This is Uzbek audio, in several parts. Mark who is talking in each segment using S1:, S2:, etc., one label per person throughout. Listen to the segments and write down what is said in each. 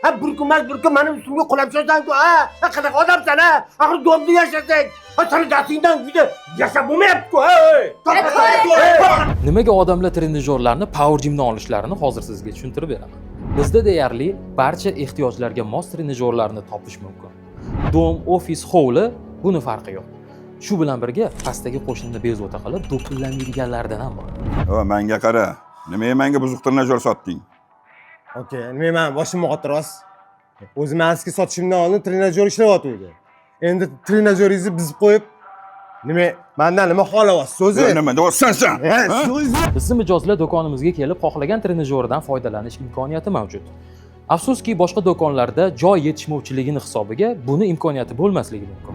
S1: Ha bir kun benim üstümge kulak sözden ha kadar adamsan ha. Akıl doğumda yaşasak. Ha sana dastingdan uyda yashab bo'lmayapti-ku.
S2: Nimaga odamlar trenajyorlarni Power Gymdan olishlarini hozir sizga tushuntirib beraman. Bizda deyarli barcha ehtiyojlarga mos trenajyorlarni topish mumkin. Dom, ofis, hovli buni farqi yo'q. Shu bilan birga pastdagi qo'shinni bezovta qilib do'pillanadiganlardan ham bor.
S3: O, menga qara. Nimaga menga buzuq trenajyor sotding?
S1: Aka, nima men boshimni qotirasiz? O'zim eski sotishimdan oldin trenajyor ishlayotgandi. Endi trenajyoringizni buzib qo'yib, mendan nima xohlayapsiz o'zi?
S3: Nima deyapsan sen?
S2: Bizni mijozlar do'konimizga kelib xohlagan trenajyordan foydalanish imkoniyati mavjud. Afsuski boshqa do'konlarda joy yetishmovchiligini hisobiga buni imkoniyati bo'lmasligi mumkin.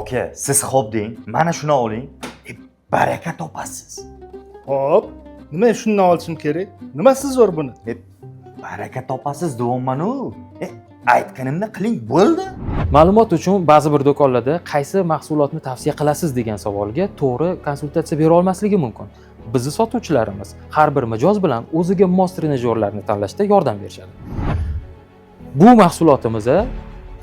S4: Aka, siz xo'p deng, mana shuni oling. Baraka topasiz.
S5: Hop, nima shundan olishim kerak? Nimasi zo'r buni?
S4: Baraka topasiz deyapman-ku. Aytganimni qiling, bo'ldi.
S2: Ma'lumot uchun ba'zi bir do'konlarda qaysi mahsulotni tavsiya qilasiz degan savolga to'g'ri konsultatsiya bera olmasligi mumkin. Bizni sotuvchilarimiz har bir mijoz bilan o'ziga mos trenajyorlarni tanlashda yordam berishadi. Bu mahsulotimiz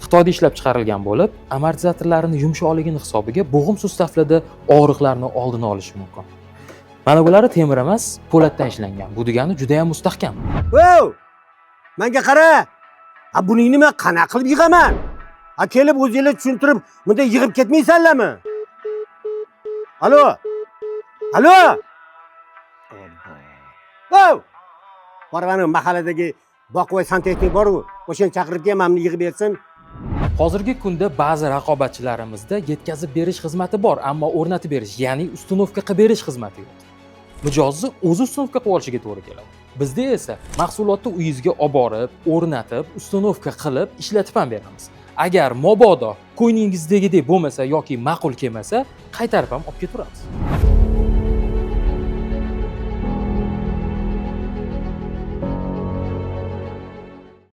S2: Xitoyda ishlab chiqarilgan bo'lib, amortizatorlarning yumshoqligini hisobiga bo'g'im sustavlarda og'riqlarni oldini olish mumkin. Mana bulari temir emas, po'latdan ishlangan. Bu degani juda ham mustahkam.
S1: Voy! Menga qara. Ha buning nima qanaqa qilib yig'aman? Ha kelib o'zinglar tushuntirib, bunda yig'ib ketmaysanlarmi? Alo? Alo? Voy! Qorvani mahalladagi boqvoy santexnik bor-ku, o'shani chaqirib kelmamni yig'ib bersin.
S2: Hozirgi kunda ba'zi raqobatchilarimizda yetkazib berish xizmati bor, ammo o'rnatib berish, ya'ni ustunovka qilib berish xizmati yo'q. Mijozni o'zi ustunovka qilib olishiga to'g'ri keladi. Bizda esa mahsulotni uyingizga olib borib, o'rnatib, ustunovka qilib, ishlatib ham beramiz. Agar mobodo ko'nglingizdagidek bo'lmasa yoki ma'qul kelmasa, qaytarib ham olib ketaveramiz.